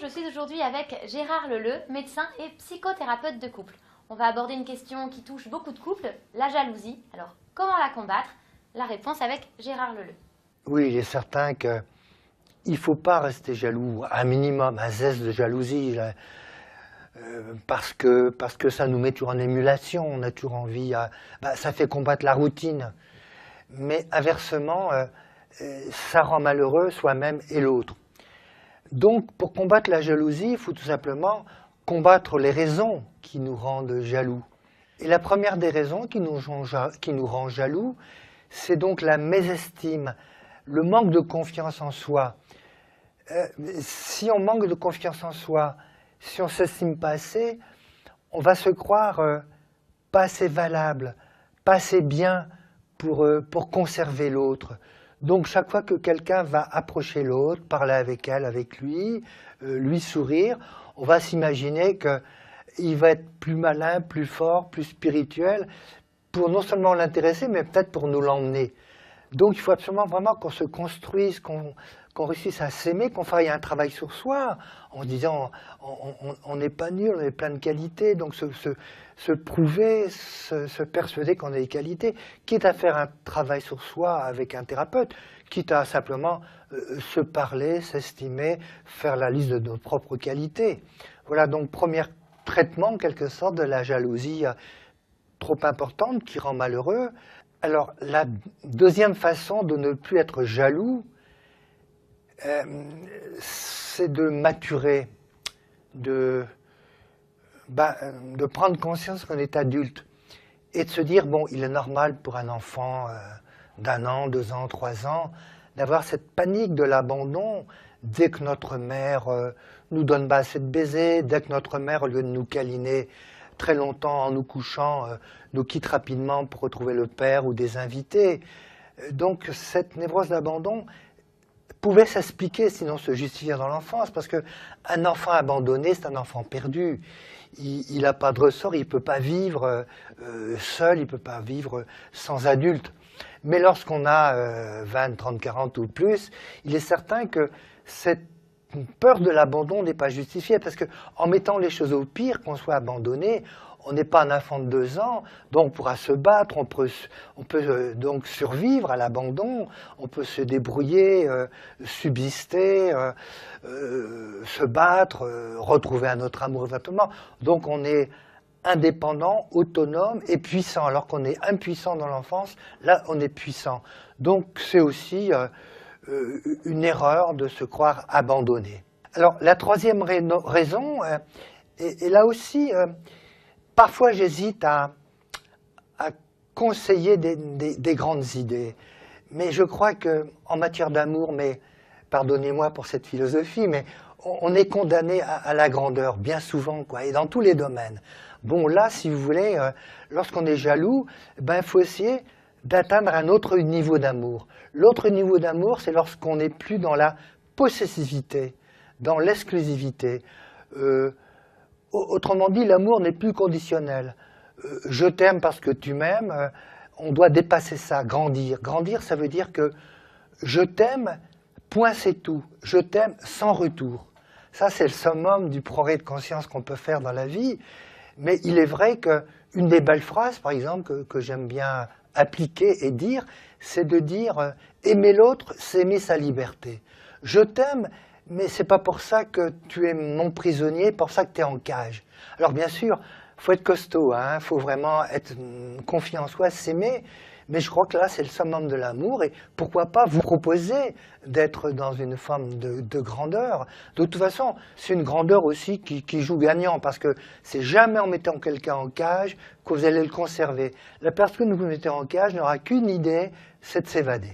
je suis aujourd'hui avec Gérard Leleu, médecin et psychothérapeute de couple. On va aborder une question qui touche beaucoup de couples, la jalousie. Alors, comment la combattre? La réponse avec Gérard Leleu. Oui, il est certain qu'il ne faut pas rester jaloux, un minimum, un zeste de jalousie, là, parce que ça nous met toujours en émulation, on a toujours envie, ça fait combattre la routine. Mais inversement, ça rend malheureux soi-même et l'autre. Donc, pour combattre la jalousie, il faut tout simplement combattre les raisons qui nous rendent jaloux. Et la première des raisons qui nous rend jaloux, c'est donc la mésestime, le manque de confiance en soi. Si on manque de confiance en soi, si on ne s'estime pas assez, on va se croire pas assez valable, pas assez bien pour conserver l'autre. Donc chaque fois que quelqu'un va approcher l'autre, parler avec elle, avec lui, lui sourire, on va s'imaginer qu'il va être plus malin, plus fort, plus spirituel, pour non seulement l'intéresser, mais peut-être pour nous l'emmener. Donc il faut absolument vraiment qu'on se construise, qu'on réussisse à s'aimer, qu'on fasse un travail sur soi, en se disant on n'est pas nul, on a plein de qualités, donc se prouver, se persuader qu'on a des qualités, quitte à faire un travail sur soi avec un thérapeute, quitte à simplement se parler, s'estimer, faire la liste de nos propres qualités. Voilà donc premier traitement en quelque sorte de la jalousie trop importante qui rend malheureux. Alors la deuxième façon de ne plus être jaloux, c'est de maturer, de prendre conscience qu'on est adulte et de se dire, bon, il est normal pour un enfant d'1 an, 2 ans, 3 ans, d'avoir cette panique de l'abandon dès que notre mère nous donne pas assez de baisers, dès que notre mère, au lieu de nous câliner très longtemps en nous couchant, nous quitte rapidement pour retrouver le père ou des invités. Donc cette névrose d'abandon pouvait s'expliquer, sinon se justifier dans l'enfance, parce qu'un enfant abandonné, c'est un enfant perdu. Il n'a pas de ressort, il ne peut pas vivre seul, il ne peut pas vivre sans adulte. Mais lorsqu'on a 20, 30, 40 ou plus, il est certain que cette peur de l'abandon n'est pas justifiée, parce qu'en mettant les choses au pire, qu'on soit abandonné, on n'est pas un enfant de 2 ans, donc on pourra se battre, on peut donc survivre à l'abandon, on peut se débrouiller, subsister, se battre, retrouver un autre amour éventuellement. Donc on est indépendant, autonome et puissant, alors qu'on est impuissant dans l'enfance, là on est puissant. Donc c'est aussi une erreur de se croire abandonné. Alors la troisième raison, et là aussi, parfois j'hésite à conseiller des grandes idées, mais je crois qu'en matière d'amour, mais pardonnez-moi pour cette philosophie, mais on est condamné à la grandeur, bien souvent, quoi, et dans tous les domaines. Bon, là, si vous voulez, lorsqu'on est jaloux, il faut essayer d'atteindre un autre niveau d'amour. L'autre niveau d'amour, c'est lorsqu'on n'est plus dans la possessivité, dans l'exclusivité. Autrement dit, l'amour n'est plus conditionnel. Je t'aime parce que tu m'aimes, on doit dépasser ça, grandir. Grandir, ça veut dire que je t'aime, point c'est tout. Je t'aime sans retour. Ça, c'est le summum du progrès de conscience qu'on peut faire dans la vie. Mais il est vrai qu'une des belles phrases, par exemple, que j'aime bien appliquer et dire, c'est de dire « aimer l'autre, c'est aimer sa liberté ». Je t'aime, mais c'est pas pour ça que tu es mon prisonnier, pour ça que tu es en cage. Alors bien sûr, il faut être costaud, hein, faut vraiment être confiant en soi, s'aimer, mais je crois que là c'est le summum de l'amour et pourquoi pas vous proposer d'être dans une forme de grandeur. De toute façon, c'est une grandeur aussi qui joue gagnant parce que c'est jamais en mettant quelqu'un en cage que vous allez le conserver. La personne que vous mettez en cage n'aura qu'une idée, c'est de s'évader.